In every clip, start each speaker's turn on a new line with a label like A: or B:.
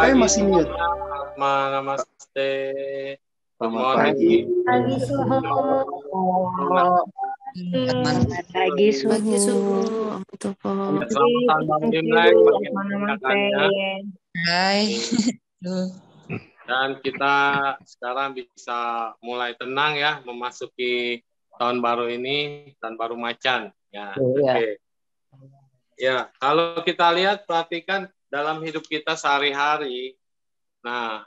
A: Saya
B: pagi
A: masih mute.
B: semuanya. Namaste. Good
A: Selamat
B: morning.
C: Pagi suhu.
D: Selamat pagi suhu.
B: Selamat tahun baru Imlek bagi yang merayakannya.
D: Hai.
B: Dan kita sekarang bisa mulai tenang ya memasuki tahun baru ini, tahun baru macan. Ya, oke. Ya, kalau kita lihat perhatikan dalam hidup kita sehari-hari. Nah,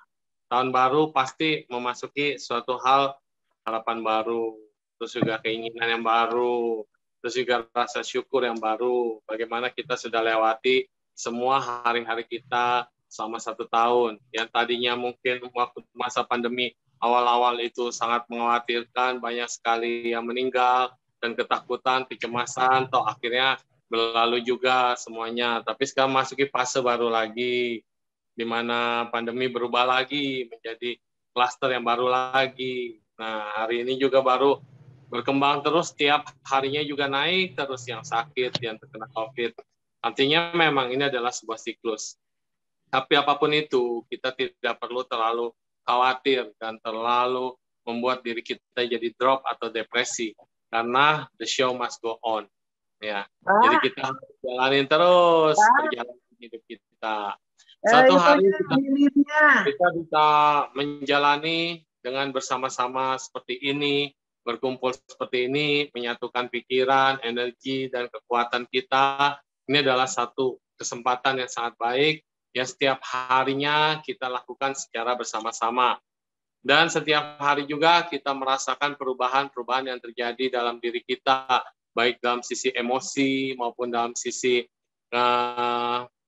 B: tahun baru pasti memasuki suatu hal harapan baru, terus juga keinginan yang baru, terus juga rasa syukur yang baru. Bagaimana kita sudah lewati semua hari-hari kita selama 1 tahun. Yang tadinya mungkin waktu masa pandemi awal-awal itu sangat mengkhawatirkan, banyak sekali yang meninggal, dan ketakutan, kecemasan, toh akhirnya berlalu juga semuanya. Tapi sekarang masuki fase baru lagi, di mana pandemi berubah lagi menjadi klaster yang baru lagi. Nah, hari ini juga baru berkembang terus, tiap harinya juga naik terus yang sakit, yang terkena COVID. Artinya memang ini adalah sebuah siklus. Tapi apapun itu, kita tidak perlu terlalu khawatir dan terlalu membuat diri kita jadi drop atau depresi. Karena the show must go on. Ya, jadi kita jalanin terus perjalanan hidup kita. Satu hari kita bisa menjalani dengan bersama-sama seperti ini, berkumpul seperti ini, menyatukan pikiran, energi, dan kekuatan kita. Ini adalah satu kesempatan yang sangat baik yang setiap harinya kita lakukan secara bersama-sama. Dan setiap hari juga kita merasakan perubahan-perubahan yang terjadi dalam diri kita, baik dalam sisi emosi maupun dalam sisi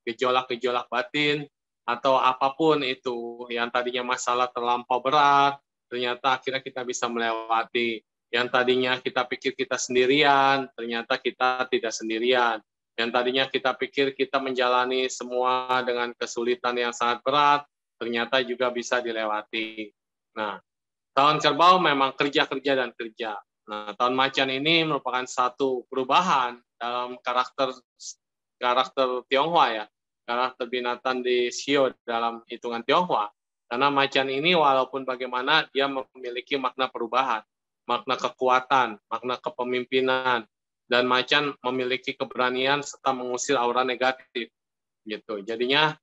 B: gejolak-gejolak batin, atau apapun itu yang tadinya masalah terlampau berat, ternyata akhirnya kita bisa melewati. Yang tadinya kita pikir kita sendirian, ternyata kita tidak sendirian. Yang tadinya kita pikir kita menjalani semua dengan kesulitan yang sangat berat, ternyata juga bisa dilewati. Nah, tahun kerbau memang kerja-kerja dan kerja. Nah, tahun macan ini merupakan satu perubahan dalam karakter Tionghoa ya, karakter binatang di Shio dalam hitungan Tionghoa. Karena macan ini walaupun bagaimana dia memiliki makna perubahan, makna kekuatan, makna kepemimpinan, dan macan memiliki keberanian serta mengusir aura negatif. Gitu. Jadinya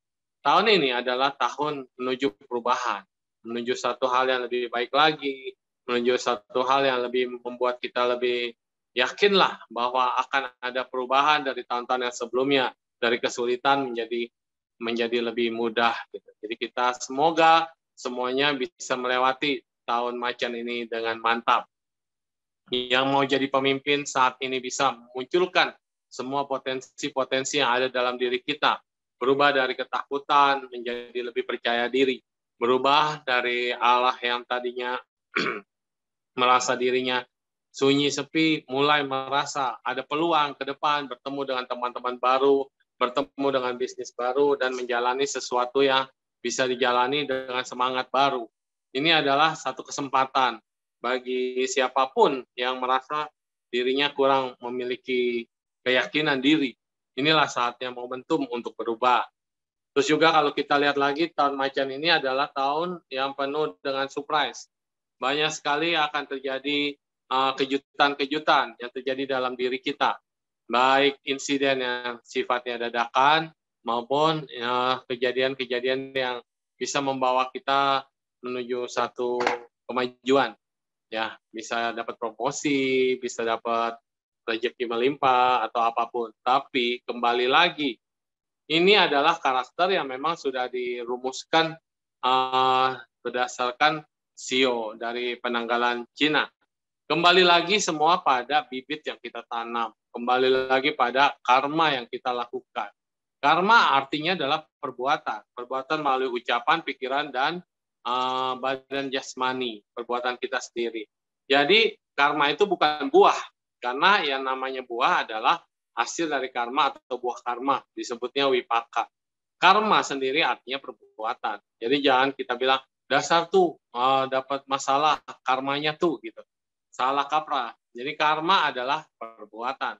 B: tahun ini adalah tahun menuju perubahan, menuju satu hal yang lebih baik lagi, menuju satu hal yang lebih membuat kita lebih yakinlah bahwa akan ada perubahan dari tahun-tahun yang sebelumnya, dari kesulitan menjadi lebih mudah. Gitu. Jadi kita semoga semuanya bisa melewati tahun macan ini dengan mantap. Yang mau jadi pemimpin saat ini bisa memunculkan semua potensi-potensi yang ada dalam diri kita, berubah dari ketakutan menjadi lebih percaya diri, berubah dari Allah yang tadinya merasa dirinya sunyi sepi, mulai merasa ada peluang ke depan, bertemu dengan teman-teman baru, bertemu dengan bisnis baru, dan menjalani sesuatu yang bisa dijalani dengan semangat baru. Ini adalah satu kesempatan bagi siapapun yang merasa dirinya kurang memiliki keyakinan diri. Inilah saatnya momentum untuk berubah. Terus juga kalau kita lihat lagi, tahun macan ini adalah tahun yang penuh dengan surprise. Banyak sekali akan terjadi kejutan-kejutan yang terjadi dalam diri kita. Baik insiden yang sifatnya dadakan, maupun kejadian-kejadian yang bisa membawa kita menuju satu kemajuan. Ya, bisa dapat promosi, bisa dapat rezeki melimpah, atau apapun. Tapi kembali lagi, ini adalah karakter yang memang sudah dirumuskan berdasarkan Shio dari penanggalan Cina. Kembali lagi semua pada bibit yang kita tanam. Kembali lagi pada karma yang kita lakukan. Karma artinya adalah perbuatan. Perbuatan melalui ucapan, pikiran, dan badan jasmani. Perbuatan kita sendiri. Jadi karma itu bukan buah. Karena yang namanya buah adalah hasil dari karma atau buah karma. Disebutnya wipaka. Karma sendiri artinya perbuatan. Jadi jangan kita bilang, dasar tuh dapat masalah, karmanya tuh gitu. Salah kaprah. Jadi karma adalah perbuatan.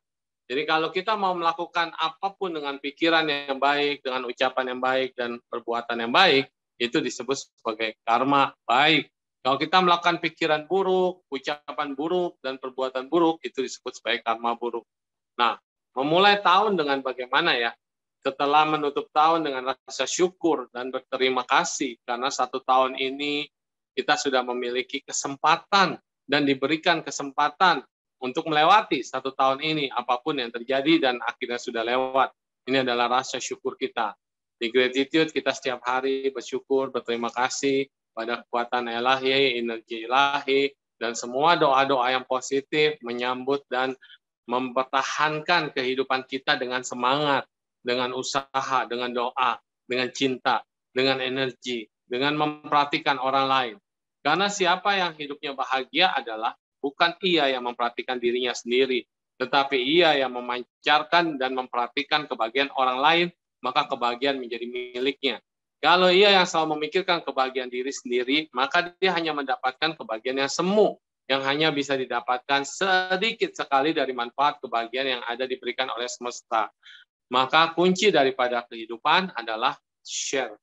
B: Jadi kalau kita mau melakukan apapun dengan pikiran yang baik, dengan ucapan yang baik, dan perbuatan yang baik, itu disebut sebagai karma baik. Kalau kita melakukan pikiran buruk, ucapan buruk, dan perbuatan buruk, itu disebut sebagai karma buruk. Nah, memulai tahun dengan bagaimana ya? Setelah menutup tahun dengan rasa syukur dan berterima kasih, karena 1 tahun ini kita sudah memiliki kesempatan dan diberikan kesempatan untuk melewati 1 tahun ini, apapun yang terjadi dan akhirnya sudah lewat. Ini adalah rasa syukur kita. Di gratitude kita setiap hari bersyukur, berterima kasih pada kekuatan ilahi, energi ilahi, dan semua doa-doa yang positif menyambut dan mempertahankan kehidupan kita dengan semangat, dengan usaha, dengan doa, dengan cinta, dengan energi, dengan memperhatikan orang lain. Karena siapa yang hidupnya bahagia adalah bukan ia yang memperhatikan dirinya sendiri, tetapi ia yang memancarkan dan memperhatikan kebahagiaan orang lain, maka kebahagiaan menjadi miliknya. Kalau ia yang selalu memikirkan kebahagiaan diri sendiri, maka dia hanya mendapatkan kebahagiaan yang semu, yang hanya bisa didapatkan sedikit sekali dari manfaat kebahagiaan yang ada diberikan oleh semesta. Maka kunci daripada kehidupan adalah share,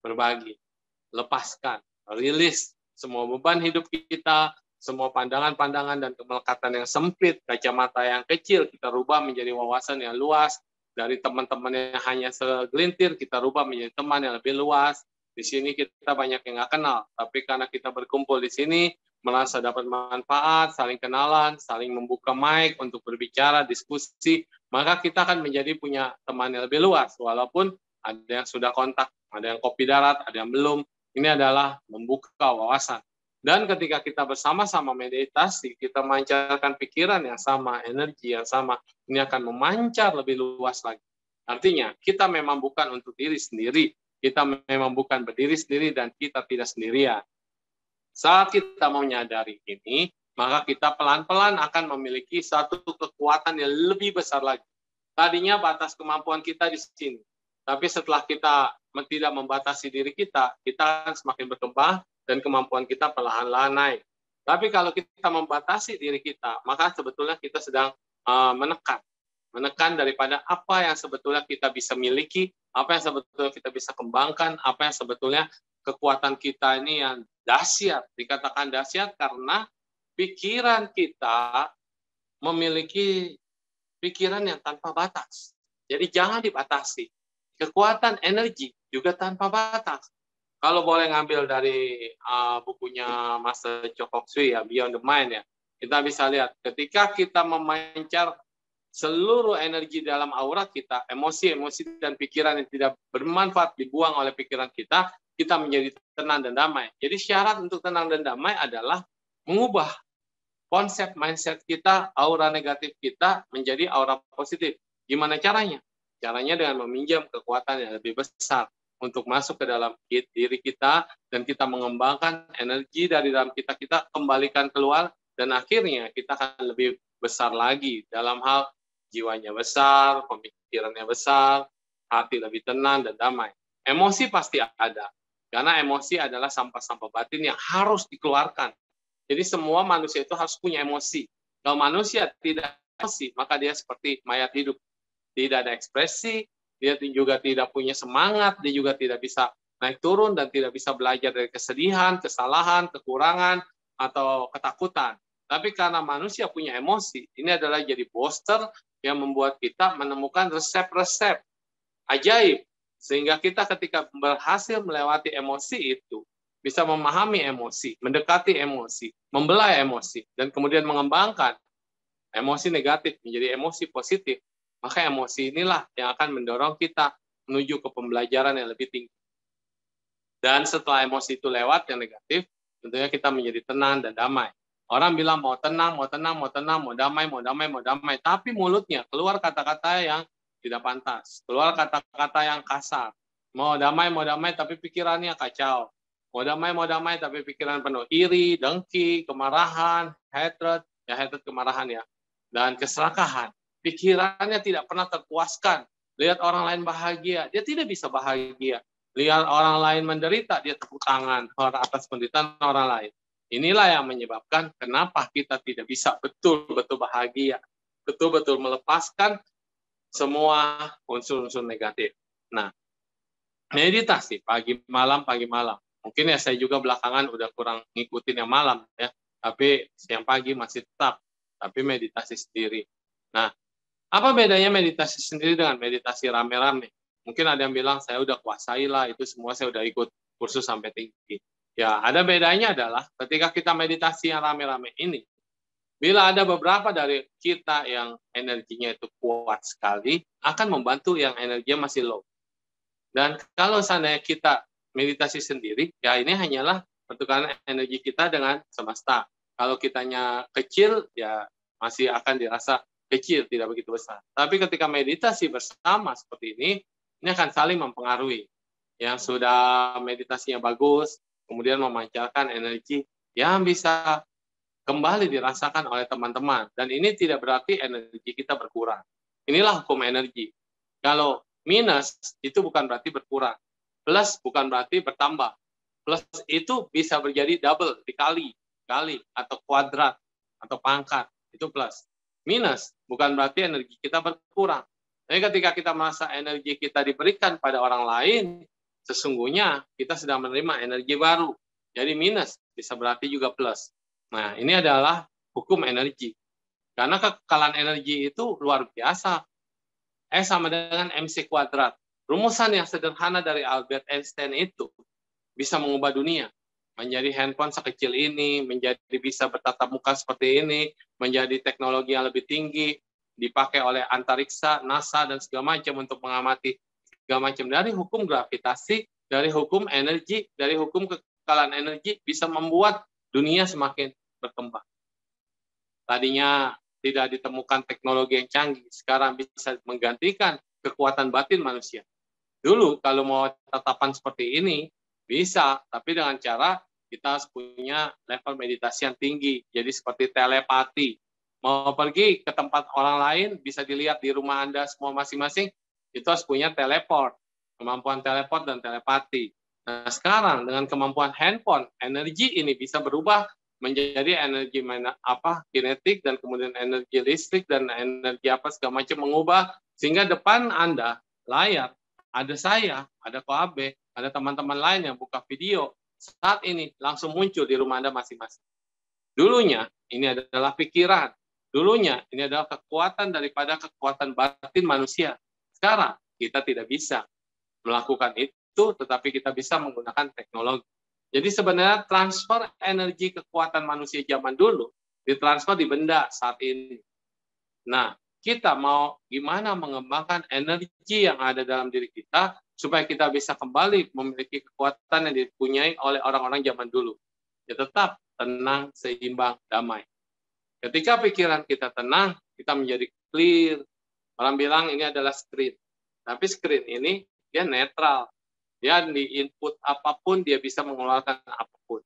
B: berbagi, lepaskan, rilis semua beban hidup kita, semua pandangan-pandangan dan kemelekatan yang sempit, kacamata yang kecil, kita rubah menjadi wawasan yang luas. Dari teman-teman yang hanya segelintir, kita rubah menjadi teman yang lebih luas. Di sini kita banyak yang nggak kenal, tapi karena kita berkumpul di sini, merasa dapat manfaat, saling kenalan, saling membuka mic untuk berbicara, diskusi, maka kita akan menjadi punya teman yang lebih luas, walaupun ada yang sudah kontak, ada yang kopi darat, ada yang belum. Ini adalah membuka wawasan. Dan ketika kita bersama-sama meditasi, kita memancarkan pikiran yang sama, energi yang sama, ini akan memancar lebih luas lagi. Artinya, kita memang bukan untuk diri sendiri, kita memang bukan berdiri sendiri, dan kita tidak sendirian. Saat kita menyadari ini, maka kita pelan-pelan akan memiliki satu kekuatan yang lebih besar lagi. Tadinya batas kemampuan kita di sini, tapi setelah kita tidak membatasi diri kita akan semakin berkembang, dan kemampuan kita perlahan-lahan naik. Tapi kalau kita membatasi diri kita, maka sebetulnya kita sedang menekan daripada apa yang sebetulnya kita bisa miliki, apa yang sebetulnya kita bisa kembangkan, apa yang sebetulnya kekuatan kita ini yang dahsyat. Dikatakan dahsyat karena pikiran kita memiliki pikiran yang tanpa batas. Jadi jangan dibatasi. Kekuatan energi juga tanpa batas. Kalau boleh ngambil dari bukunya Master Choe Kok Sui ya, Beyond the Mind ya, kita bisa lihat ketika kita memancar seluruh energi dalam aura kita, emosi-emosi dan pikiran yang tidak bermanfaat dibuang oleh pikiran kita menjadi tenang dan damai. Jadi syarat untuk tenang dan damai adalah mengubah konsep mindset kita, aura negatif kita menjadi aura positif. Gimana caranya? Caranya dengan meminjam kekuatan yang lebih besar untuk masuk ke dalam diri kita, dan kita mengembangkan energi dari dalam kita kembalikan keluar, dan akhirnya kita akan lebih besar lagi dalam hal jiwanya besar, pemikirannya besar, hati lebih tenang dan damai. Emosi pasti ada, karena emosi adalah sampah-sampah batin yang harus dikeluarkan. Jadi semua manusia itu harus punya emosi. Kalau manusia tidak emosi, maka dia seperti mayat hidup. Tidak ada ekspresi, dia juga tidak punya semangat, dia juga tidak bisa naik turun, dan tidak bisa belajar dari kesedihan, kesalahan, kekurangan, atau ketakutan. Tapi karena manusia punya emosi, ini adalah jadi booster yang membuat kita menemukan resep-resep ajaib. Sehingga kita ketika berhasil melewati emosi itu, bisa memahami emosi, mendekati emosi, membelah emosi, dan kemudian mengembangkan emosi negatif menjadi emosi positif. Maka emosi inilah yang akan mendorong kita menuju ke pembelajaran yang lebih tinggi. Dan setelah emosi itu lewat yang negatif, tentunya kita menjadi tenang dan damai. Orang bilang mau tenang, mau tenang, mau tenang, mau damai, mau damai, mau damai. Tapi mulutnya keluar kata-kata yang tidak pantas. Keluar kata-kata yang kasar. Mau damai, tapi pikirannya kacau. Mau damai, tapi pikiran penuh iri, dengki, kemarahan, hatred, kemarahan ya, dan keserakahan. Pikirannya tidak pernah terpuaskan. Lihat orang lain bahagia, dia tidak bisa bahagia. Lihat orang lain menderita, dia tepuk tangan atas penderitaan orang lain. Inilah yang menyebabkan kenapa kita tidak bisa betul-betul bahagia. betul-betul melepaskan semua unsur-unsur negatif. Nah, meditasi pagi malam. Mungkin ya saya juga belakangan udah kurang ngikutin yang malam ya, tapi siang pagi masih tetap, tapi meditasi sendiri. Nah, apa bedanya meditasi sendiri dengan meditasi rame-rame? Mungkin ada yang bilang saya udah kuasai lah, itu semua saya udah ikut kursus sampai tinggi. Ya, ada bedanya adalah ketika kita meditasi yang rame-rame ini, bila ada beberapa dari kita yang energinya itu kuat sekali, akan membantu yang energinya masih low. Dan kalau seandainya kita meditasi sendiri, ya ini hanyalah pertukaran energi kita dengan semesta. Kalau kitanya kecil, ya masih akan dirasa kecil, tidak begitu besar. Tapi ketika meditasi bersama seperti ini akan saling mempengaruhi. Yang sudah meditasinya bagus, kemudian memancarkan energi yang bisa kembali dirasakan oleh teman-teman. Dan ini tidak berarti energi kita berkurang. Inilah hukum energi. Kalau minus itu bukan berarti berkurang. Plus bukan berarti bertambah. Plus itu bisa menjadi double, dikali, atau kuadrat, atau pangkat. Itu plus. Minus bukan berarti energi kita berkurang. Jadi ketika kita merasa energi kita diberikan pada orang lain, sesungguhnya kita sedang menerima energi baru. Jadi minus bisa berarti juga plus. Nah, ini adalah hukum energi. Karena kekekalan energi itu luar biasa. E sama dengan MC kuadrat. Rumusan yang sederhana dari Albert Einstein itu bisa mengubah dunia. Menjadi handphone sekecil ini, menjadi bisa bertatap muka seperti ini, menjadi teknologi yang lebih tinggi, dipakai oleh antariksa, NASA, dan segala macam untuk mengamati segala macam. Dari hukum gravitasi, dari hukum energi, dari hukum kekekalan energi, bisa membuat dunia semakin berkembang. Tadinya tidak ditemukan teknologi yang canggih, sekarang bisa menggantikan kekuatan batin manusia. Dulu kalau mau tatapan seperti ini, bisa, tapi dengan cara kita punya level meditasi yang tinggi, jadi seperti telepati. Mau pergi ke tempat orang lain, bisa dilihat di rumah Anda semua masing-masing, itu harus punya teleport, kemampuan teleport dan telepati. Nah, sekarang dengan kemampuan handphone, energi ini bisa berubah menjadi energi kinetik dan kemudian energi listrik dan energi segala macam mengubah sehingga depan Anda layar ada saya, ada Koabe, ada teman-teman lain yang buka video saat ini langsung muncul di rumah Anda masing-masing. Dulunya ini adalah pikiran, dulunya ini adalah kekuatan daripada kekuatan batin manusia. Sekarang kita tidak bisa melakukan itu, tetapi kita bisa menggunakan teknologi. Jadi sebenarnya transfer energi kekuatan manusia zaman dulu ditransfer di benda saat ini. Nah, kita mau gimana mengembangkan energi yang ada dalam diri kita supaya kita bisa kembali memiliki kekuatan yang dipunyai oleh orang-orang zaman dulu. Ya tetap tenang, seimbang, damai. Ketika pikiran kita tenang, kita menjadi clear. Orang bilang ini adalah screen. Tapi screen ini dia netral. Dia di input apapun, dia bisa mengeluarkan apapun.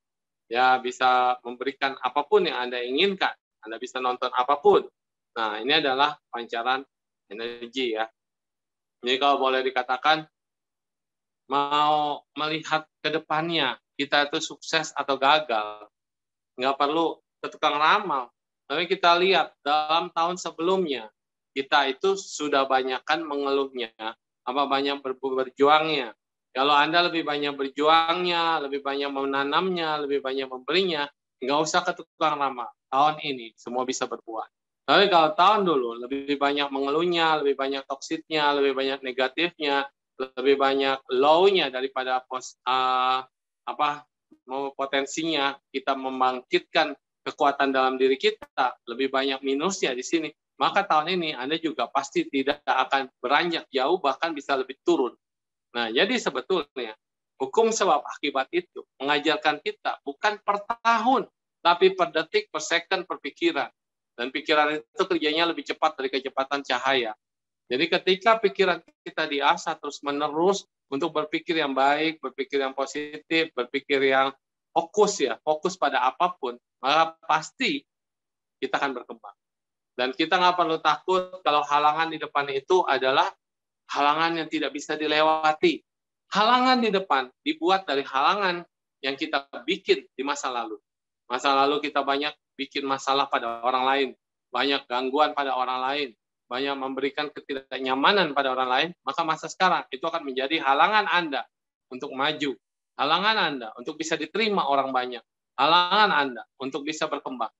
B: Dia bisa memberikan apapun yang Anda inginkan. Anda bisa nonton apapun. Nah, ini adalah pancaran energi ya. Jadi kalau boleh dikatakan, mau melihat ke depannya, kita itu sukses atau gagal, nggak perlu ke tukang ramal. Tapi kita lihat, dalam tahun sebelumnya, kita itu sudah banyakkan mengeluhnya, banyak berjuangnya. Kalau Anda lebih banyak berjuangnya, lebih banyak menanamnya, lebih banyak memberinya, nggak usah ke tukang ramal. Tahun ini semua bisa berbuah. Tapi kalau tahun dulu lebih banyak mengeluhnya, lebih banyak toksiknya, lebih banyak negatifnya, lebih banyak low-nya daripada potensinya kita membangkitkan kekuatan dalam diri kita, lebih banyak minusnya di sini. Maka tahun ini Anda juga pasti tidak akan beranjak jauh, bahkan bisa lebih turun. Nah, jadi sebetulnya hukum sebab akibat itu mengajarkan kita bukan per tahun, tapi per detik, per second, per pikiran. Dan pikiran itu kerjanya lebih cepat dari kecepatan cahaya. Jadi ketika pikiran kita diasah terus-menerus untuk berpikir yang baik, berpikir yang positif, berpikir yang fokus pada apapun, maka pasti kita akan berkembang. Dan kita nggak perlu takut kalau halangan di depan itu adalah halangan yang tidak bisa dilewati. Halangan di depan dibuat dari halangan yang kita bikin di masa lalu. Masa lalu kita banyak bikin masalah pada orang lain. banyak gangguan pada orang lain, banyak memberikan ketidaknyamanan pada orang lain, maka masa sekarang itu akan menjadi halangan Anda untuk maju, halangan Anda untuk bisa diterima orang banyak, halangan Anda untuk bisa berkembang.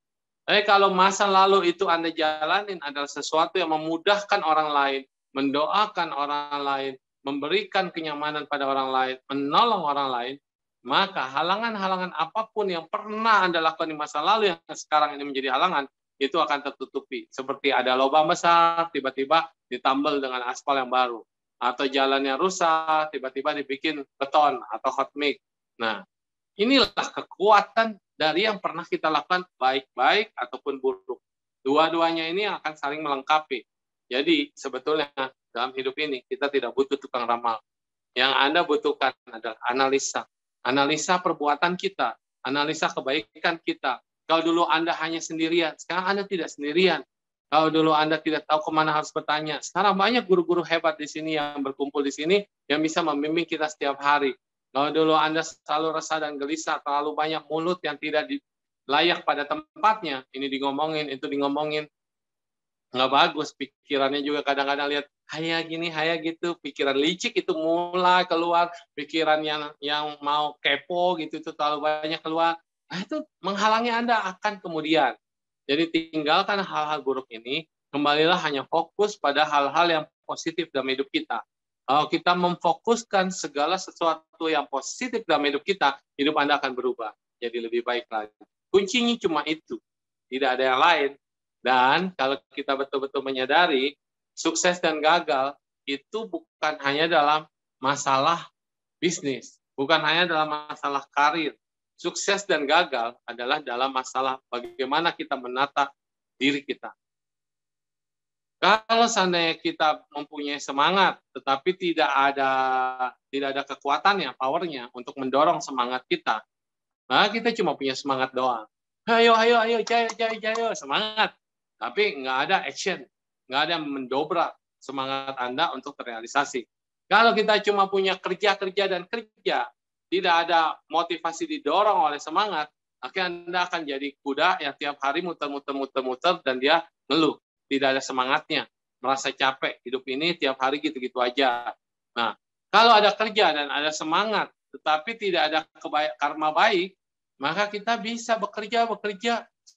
B: Tapi kalau masa lalu itu Anda jalanin adalah sesuatu yang memudahkan orang lain, mendoakan orang lain, memberikan kenyamanan pada orang lain, menolong orang lain, maka halangan-halangan apapun yang pernah Anda lakukan di masa lalu yang sekarang ini menjadi halangan, itu akan tertutupi. Seperti ada lubang besar, tiba-tiba ditambal dengan aspal yang baru. Atau jalannya rusak, tiba-tiba dibikin beton atau hot mix. Nah, inilah kekuatan dari yang pernah kita lakukan baik-baik ataupun buruk. Dua-duanya ini akan saling melengkapi. Jadi sebetulnya dalam hidup ini kita tidak butuh tukang ramal. Yang Anda butuhkan adalah analisa. Analisa perbuatan kita, analisa kebaikan kita. Kalau dulu Anda hanya sendirian, sekarang Anda tidak sendirian. Kalau dulu Anda tidak tahu kemana harus bertanya, sekarang banyak guru-guru hebat di sini yang berkumpul di sini yang bisa membimbing kita setiap hari. Kalau dulu Anda selalu resah dan gelisah, terlalu banyak mulut yang tidak layak pada tempatnya, ini digomongin, itu digomongin, nggak bagus. Pikirannya juga kadang-kadang lihat, haya gini, haya gitu, pikiran licik itu mulai keluar, pikiran yang mau kepo gitu itu terlalu banyak keluar. Nah, itu menghalangi Anda akan kemudian. Jadi tinggalkan hal-hal buruk ini, kembalilah hanya fokus pada hal-hal yang positif dalam hidup kita. Kalau kita memfokuskan segala sesuatu yang positif dalam hidup kita, hidup Anda akan berubah. Jadi lebih baik lagi. Kuncinya cuma itu. Tidak ada yang lain. Dan kalau kita betul-betul menyadari, sukses dan gagal itu bukan hanya dalam masalah bisnis, bukan hanya dalam masalah karir. Sukses dan gagal adalah dalam masalah bagaimana kita menata diri kita. Kalau seandainya kita mempunyai semangat, tetapi tidak ada kekuatannya, powernya untuk mendorong semangat kita, maka kita cuma punya semangat doang. Ayo, jayo, semangat. Tapi nggak ada action, nggak ada yang mendobrak semangat Anda untuk terrealisasi. Kalau kita cuma punya kerja, dan kerja, tidak ada motivasi didorong oleh semangat, akhirnya Anda akan jadi kuda yang tiap hari muter, dan dia ngeluh. Tidak ada semangatnya, merasa capek. Hidup ini tiap hari gitu-gitu aja. Nah, kalau ada kerja dan ada semangat, tetapi tidak ada karma baik, maka kita bisa bekerja,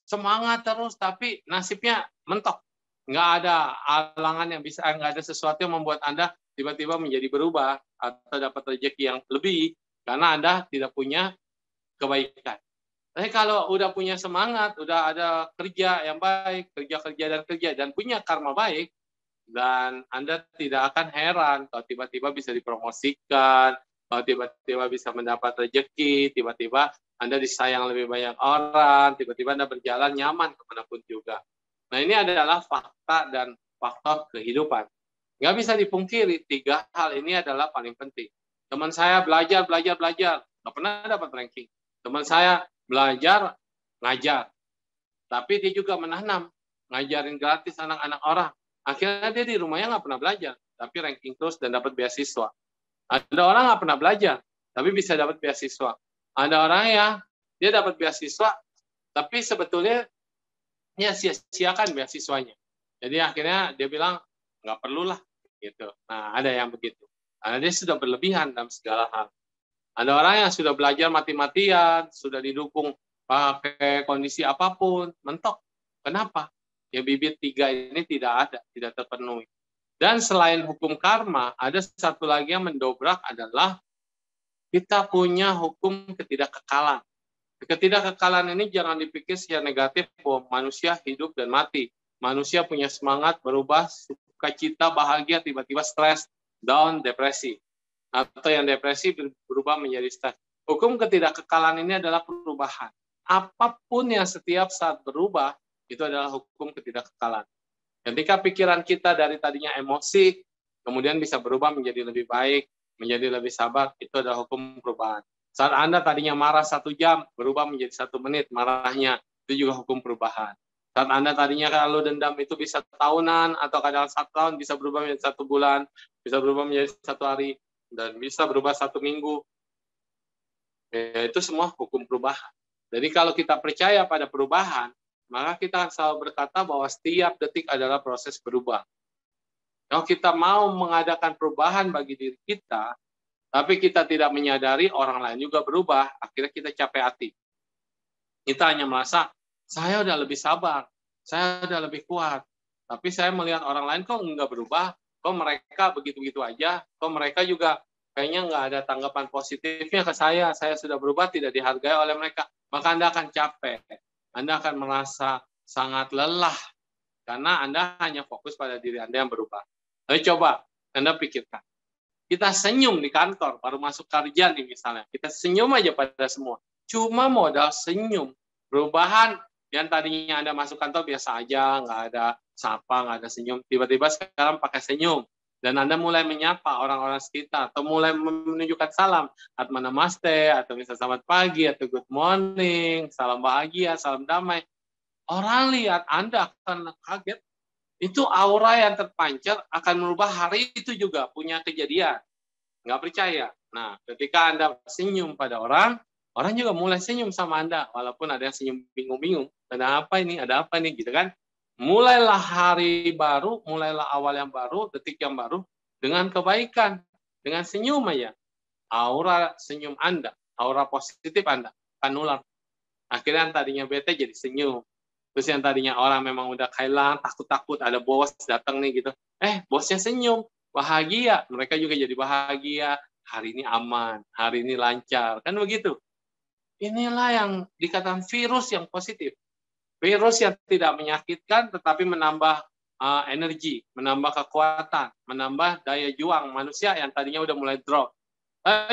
B: semangat terus, tapi nasibnya mentok. Nggak ada halangan yang bisa, nggak ada sesuatu yang membuat Anda tiba-tiba menjadi berubah atau dapat rezeki yang lebih, karena Anda tidak punya kebaikan. Tapi kalau udah punya semangat, udah ada kerja yang baik, kerja dan punya karma baik, dan Anda tidak akan heran kalau tiba-tiba bisa dipromosikan, kalau tiba-tiba bisa mendapat rezeki, tiba-tiba Anda disayang lebih banyak orang, tiba-tiba Anda berjalan nyaman kemanapun juga. Nah, ini adalah fakta dan faktor kehidupan. Nggak bisa dipungkiri, 3 hal ini adalah paling penting. Teman saya belajar, nggak pernah dapat ranking. Teman saya belajar, ngajar. Tapi dia juga menanam, ngajarin gratis anak-anak orang. Akhirnya dia di rumahnya nggak pernah belajar, tapi ranking terus dan dapat beasiswa. Ada orang nggak pernah belajar, tapi bisa dapat beasiswa. Ada orang yang dia dapat beasiswa, tapi sebetulnya dia sia-siakan beasiswanya. Jadi akhirnya dia bilang, nggak perlulah. Gitu. Nah, ada yang begitu. Karena dia sudah berlebihan dalam segala hal. Ada orang yang sudah belajar mati-matian, sudah didukung pakai kondisi apapun, mentok. Kenapa? Ya bibit 3 ini tidak ada, tidak terpenuhi. Dan selain hukum karma, ada satu lagi yang mendobrak adalah kita punya hukum ketidakkekalan. Ketidakkekalan ini jangan dipikir secara negatif bahwa manusia hidup dan mati. Manusia punya semangat, berubah, sukacita, bahagia, tiba-tiba stres, down, depresi. Atau yang depresi berubah menjadi stres. Hukum ketidakkekalan ini adalah perubahan. Apapun yang setiap saat berubah, itu adalah hukum ketidakkekalan. Ketika pikiran kita dari tadinya emosi, kemudian bisa berubah menjadi lebih baik, menjadi lebih sabar, itu adalah hukum perubahan. Saat Anda tadinya marah 1 jam, berubah menjadi 1 menit marahnya, itu juga hukum perubahan. Saat Anda tadinya kalau dendam itu bisa tahunan, atau kadang 1 tahun bisa berubah menjadi 1 bulan, bisa berubah menjadi 1 hari, dan bisa berubah 1 minggu. Ya, itu semua hukum perubahan. Jadi kalau kita percaya pada perubahan, maka kita selalu berkata bahwa setiap detik adalah proses berubah. Kalau kita mau mengadakan perubahan bagi diri kita, tapi kita tidak menyadari orang lain juga berubah, akhirnya kita capek hati. Kita hanya merasa, saya udah lebih sabar, saya udah lebih kuat, tapi saya melihat orang lain kok nggak berubah, kok mereka begitu-begitu aja, kok mereka juga kayaknya nggak ada tanggapan positifnya ke saya sudah berubah, tidak dihargai oleh mereka. Maka Anda akan capek, Anda akan merasa sangat lelah, karena Anda hanya fokus pada diri Anda yang berubah. Tapi coba Anda pikirkan, kita senyum di kantor, baru masuk kerja nih misalnya, kita senyum aja pada semua. Cuma modal senyum. Perubahan yang tadinya Anda masuk kantor biasa aja, nggak ada sapa, nggak ada senyum. Tiba-tiba sekarang pakai senyum. Dan Anda mulai menyapa orang-orang sekitar, atau mulai menunjukkan salam. Atma namaste, atau misalnya selamat pagi, atau good morning, salam bahagia, salam damai. Orang lihat Anda akan kaget. Itu aura yang terpancar akan merubah hari itu juga, punya kejadian. Nggak percaya. Nah, ketika Anda senyum pada orang, orang juga mulai senyum sama Anda, walaupun ada yang senyum bingung-bingung. Ada apa ini? Ada apa ini? Gitu kan? Mulailah hari baru, mulailah awal yang baru, detik yang baru, dengan kebaikan, dengan senyum aja. Aura senyum Anda, aura positif Anda akan nular. Akhirnya yang tadinya bete jadi senyum. Terus yang tadinya orang memang udah kailang, takut-takut, ada bos datang nih gitu. Bosnya senyum, bahagia. Mereka juga jadi bahagia. Hari ini aman, hari ini lancar. Kan begitu. Inilah yang dikatakan virus yang positif. Virus yang tidak menyakitkan, tetapi menambah energi, menambah kekuatan, menambah daya juang manusia yang tadinya udah mulai drop.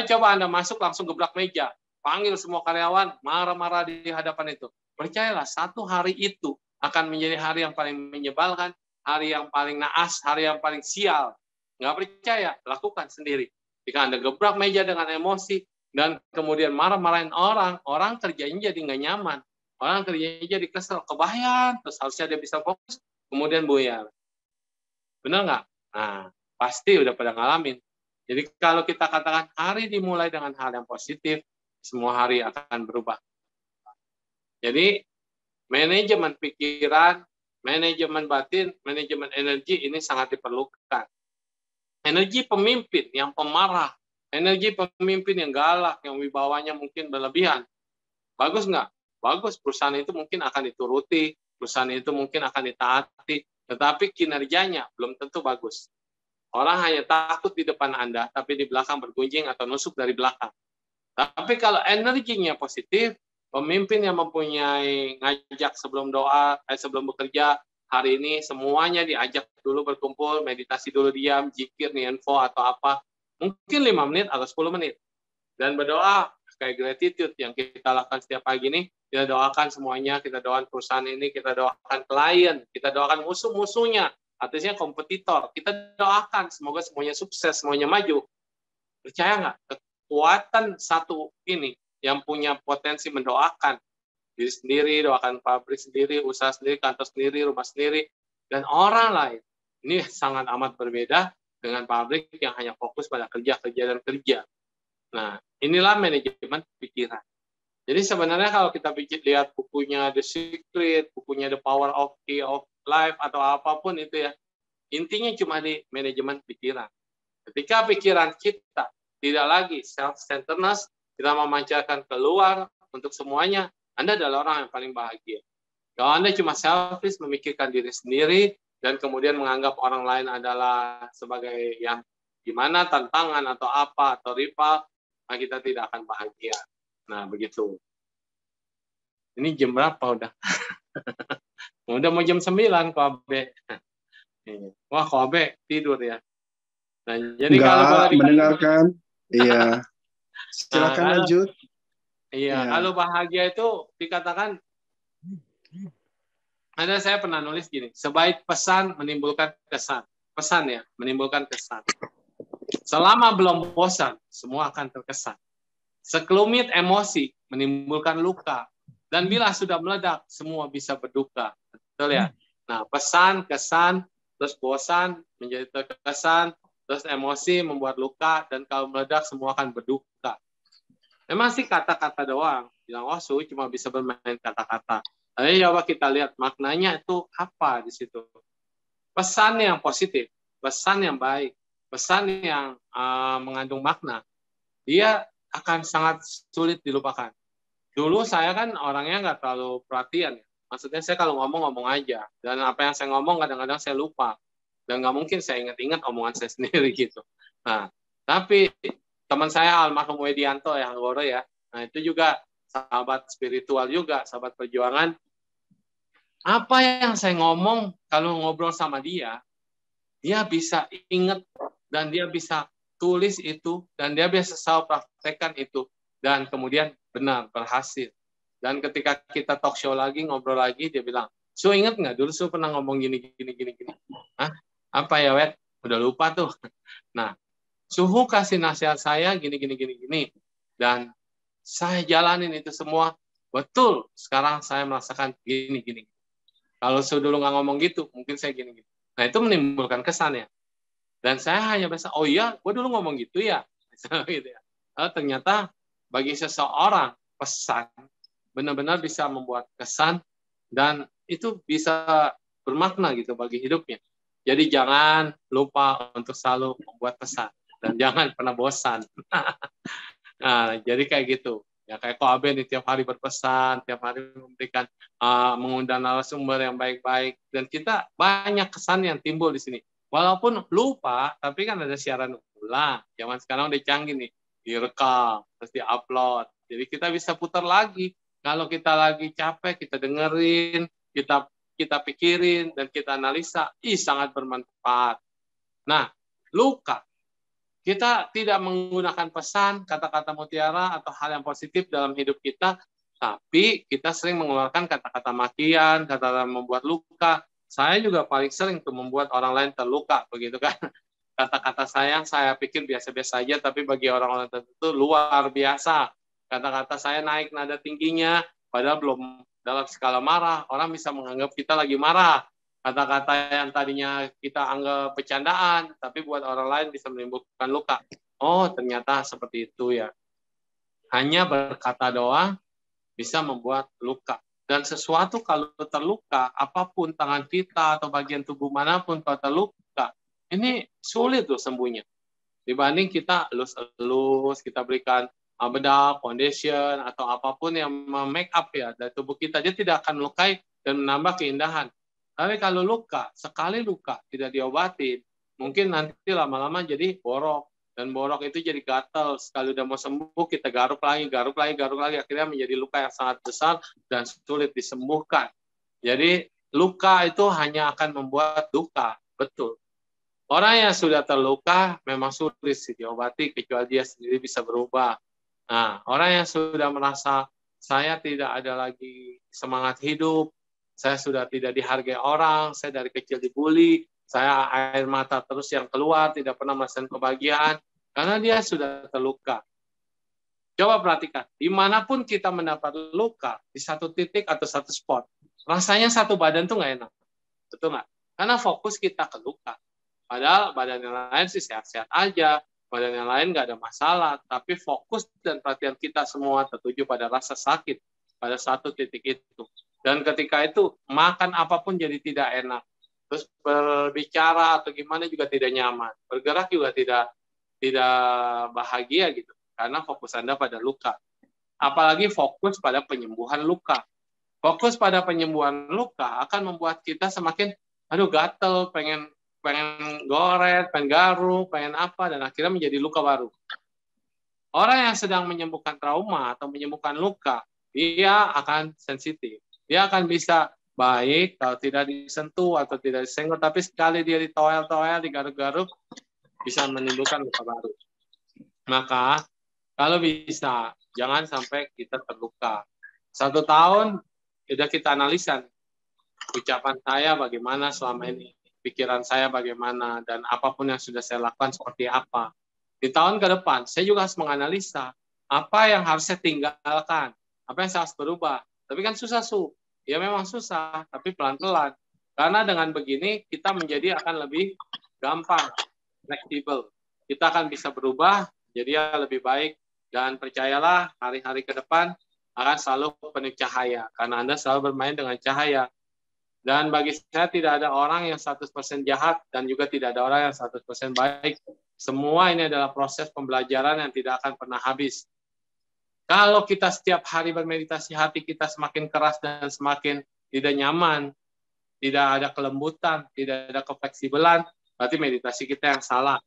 B: Coba Anda masuk langsung gebrak meja. Panggil semua karyawan, marah-marah di hadapan itu. Percayalah, satu hari itu akan menjadi hari yang paling menyebalkan, hari yang paling naas, hari yang paling sial. Nggak percaya, lakukan sendiri. Jika Anda gebrak meja dengan emosi, dan kemudian marah-marahin orang, orang kerjanya jadi nggak nyaman. Orang kerjanya jadi kesel, kebayang, terus harusnya dia bisa fokus, kemudian buyar. Benar nggak? Nah, pasti udah pada ngalamin. Jadi kalau kita katakan hari dimulai dengan hal yang positif, semua hari akan berubah. Jadi manajemen pikiran, manajemen batin, manajemen energi ini sangat diperlukan. Energi pemimpin yang pemarah, energi pemimpin yang galak, yang wibawanya mungkin berlebihan. Bagus nggak? Bagus, perusahaan itu mungkin akan dituruti, perusahaan itu mungkin akan ditaati, tetapi kinerjanya belum tentu bagus. Orang hanya takut di depan Anda, tapi di belakang bergunjing atau nusuk dari belakang. Tapi kalau energinya positif, pemimpin yang mempunyai ngajak sebelum doa, sebelum bekerja, hari ini semuanya diajak dulu berkumpul, meditasi dulu diam, zikir, nianfo atau apa, mungkin 5 menit atau 10 menit. Dan berdoa, kayak gratitude yang kita lakukan setiap pagi ini, kita doakan semuanya, kita doakan perusahaan ini, kita doakan klien, kita doakan musuh-musuhnya, artinya kompetitor, kita doakan semoga semuanya sukses, semuanya maju. Percaya nggak? Kekuatan satu ini yang punya potensi mendoakan diri sendiri, doakan pabrik sendiri, usaha sendiri, kantor sendiri, rumah sendiri, dan orang lain. Ini sangat amat berbeda dengan pabrik yang hanya fokus pada kerja dan kerja. Nah, inilah manajemen pikiran. Jadi sebenarnya kalau kita lihat bukunya The Secret, bukunya The Power of Key of Life, atau apapun itu ya, intinya cuma di manajemen pikiran. Ketika pikiran kita tidak lagi self-centeredness, kita memancarkan keluar untuk semuanya, Anda adalah orang yang paling bahagia. Kalau Anda cuma selfish, memikirkan diri sendiri, dan kemudian menganggap orang lain adalah sebagai yang gimana, tantangan atau apa, atau rival, maka kita tidak akan bahagia. Nah, begitu. Ini jam berapa udah? Udah mau jam 9, Kobe. Wah, Kobe tidur ya. Nah, jadi kalau boleh
A: mendengarkan, iya. Silakan lanjut.
B: Iya, kalau bahagia itu dikatakan, saya pernah nulis gini, sebaik pesan menimbulkan kesan. Pesan ya, menimbulkan kesan. Selama belum bosan, semua akan terkesan. Sekelumit emosi menimbulkan luka. Dan bila sudah meledak, semua bisa berduka. Betul ya? Nah, pesan, kesan, terus bosan menjadi terkesan, terus emosi membuat luka, dan kalau meledak semua akan berduka. Memang sih kata-kata doang. Bilang, Su cuma bisa bermain kata-kata. Ayo coba kita lihat maknanya itu apa di situ. Pesan yang positif, pesan yang baik, pesan yang mengandung makna, dia akan sangat sulit dilupakan. Dulu saya kan orangnya nggak terlalu perhatian. Maksudnya saya kalau ngomong aja. Dan apa yang saya ngomong kadang-kadang saya lupa. Dan nggak mungkin saya ingat-ingat omongan saya sendiri gitu. Nah, tapi teman saya almarhum Wedianto yang Hanggoro ya. Nah, itu juga sahabat spiritual juga, sahabat perjuangan. Apa yang saya ngomong kalau ngobrol sama dia bisa ingat dan dia bisa tulis itu dan dia bisa selalu praktekkan itu dan kemudian benar berhasil. Dan ketika kita talk show lagi ngobrol lagi dia bilang, "Su ingat nggak dulu Su pernah ngomong gini. Hah? Apa ya Wet? Udah lupa tuh." Nah, Suhu kasih nasihat saya gini dan saya jalanin itu semua betul. Sekarang saya merasakan gini. Kalau Su dulu nggak ngomong gitu, mungkin saya gini. Nah, itu menimbulkan kesan ya. Dan saya hanya bisa, oh iya, gue dulu ngomong gitu ya. Gitu ya. Ternyata bagi seseorang, pesan benar-benar bisa membuat kesan dan itu bisa bermakna gitu bagi hidupnya. Jadi jangan lupa untuk selalu membuat pesan. Dan jangan pernah bosan. Nah, jadi kayak gitu. Ya kayak Koabe nih tiap hari berpesan, tiap hari memberikan mengundang narasumber yang baik-baik dan kita banyak kesan yang timbul di sini. Walaupun lupa, tapi kan ada siaran ulang. Zaman sekarang udah canggih nih, direkam, terus diupload. Jadi kita bisa putar lagi. Kalau kita lagi capek, kita dengerin, kita pikirin dan kita analisa, sangat bermanfaat. Nah, luka. Kita tidak menggunakan pesan, kata-kata mutiara, atau hal yang positif dalam hidup kita, tapi kita sering mengeluarkan kata-kata makian, kata-kata membuat luka. Saya juga paling sering tuh membuat orang lain terluka, begitu kan? Kata-kata saya pikir biasa-biasa saja, tapi bagi orang-orang tertentu luar biasa. Kata-kata saya naik nada tingginya, padahal belum dalam skala marah. Orang bisa menganggap kita lagi marah. Kata-kata yang tadinya kita anggap bercandaan, tapi buat orang lain bisa menimbulkan luka. Oh, ternyata seperti itu ya. Hanya berkata doang bisa membuat luka. Dan sesuatu kalau terluka, apapun tangan kita atau bagian tubuh manapun kalau terluka, ini sulit loh sembuhnya. Dibanding kita elus-elus, kita berikan bedak, foundation, atau apapun yang make up ya dari tubuh kita, dia tidak akan melukai dan menambah keindahan. Tapi kalau luka, sekali luka tidak diobatin, mungkin nanti lama-lama jadi borok. Dan borok itu jadi gatal. Sekali udah mau sembuh, kita garuk lagi. Akhirnya menjadi luka yang sangat besar dan sulit disembuhkan. Jadi luka itu hanya akan membuat duka. Betul. Orang yang sudah terluka memang sulit sih diobati, kecuali dia sendiri bisa berubah. Nah, orang yang sudah merasa saya tidak ada lagi semangat hidup, saya sudah tidak dihargai orang, saya dari kecil dibully, saya air mata terus yang keluar, tidak pernah merasakan kebahagiaan, karena dia sudah terluka. Coba perhatikan, dimanapun kita mendapat luka, di satu titik atau satu spot, rasanya satu badan tuh nggak enak. Betul nggak? Karena fokus kita ke luka. Padahal badan yang lain sih sehat-sehat aja, badan yang lain nggak ada masalah, tapi fokus dan perhatian kita semua tertuju pada rasa sakit pada satu titik itu. Dan ketika itu, makan apapun jadi tidak enak. Terus berbicara atau gimana juga tidak nyaman. Bergerak juga tidak bahagia gitu. Karena fokus Anda pada luka. Apalagi fokus pada penyembuhan luka. Fokus pada penyembuhan luka akan membuat kita semakin, gatel, pengen goret, pengen garuk, pengen apa, dan akhirnya menjadi luka baru. Orang yang sedang menyembuhkan trauma atau menyembuhkan luka, dia akan sensitif. Dia akan bisa baik kalau tidak disentuh atau tidak disenggol, tapi sekali dia ditoel-toel, digaruk-garuk, bisa menimbulkan luka baru. Maka, kalau bisa, jangan sampai kita terluka. 1 tahun, sudah kita analisa ucapan saya bagaimana selama ini, pikiran saya bagaimana, dan apapun yang sudah saya lakukan seperti apa. Di tahun ke depan, saya juga harus menganalisa apa yang harus saya tinggalkan, apa yang saya harus berubah. Tapi kan susah, ya memang susah, tapi pelan-pelan. Karena dengan begini, kita menjadi akan lebih gampang, fleksibel. Kita akan bisa berubah, jadi lebih baik. Dan percayalah, hari-hari ke depan, akan selalu penuh cahaya, karena Anda selalu bermain dengan cahaya. Dan bagi saya tidak ada orang yang 100% jahat dan juga tidak ada orang yang 100% baik. Semua ini adalah proses pembelajaran yang tidak akan pernah habis. Kalau kita setiap hari bermeditasi, hati kita semakin keras dan semakin tidak nyaman, tidak ada kelembutan, tidak ada kefleksibelan, berarti meditasi kita yang salah.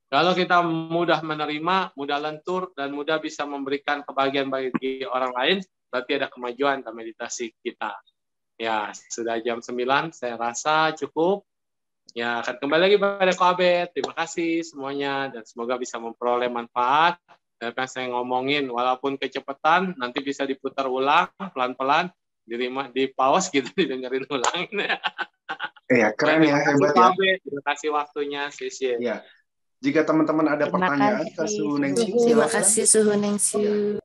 B: Kalau kita mudah menerima, mudah lentur, dan mudah bisa memberikan kebahagiaan bagi orang lain, berarti ada kemajuan dalam meditasi kita. Ya, sudah jam 9, saya rasa cukup. Ya, akan kembali lagi pada Ko Abed. Terima kasih semuanya, dan semoga bisa memperoleh manfaat. Dan apa yang saya ngomongin, walaupun kecepatan, nanti bisa diputar ulang, pelan-pelan, di pause gitu, didengerin ulang.
A: Iya, keren ya, hebat ya.
B: Terima kasih waktunya, Sisi.
A: Ya. Jika teman-teman ada pertanyaan ke Suhu Ningsi,
D: Terima kasih Suhu Ningsi.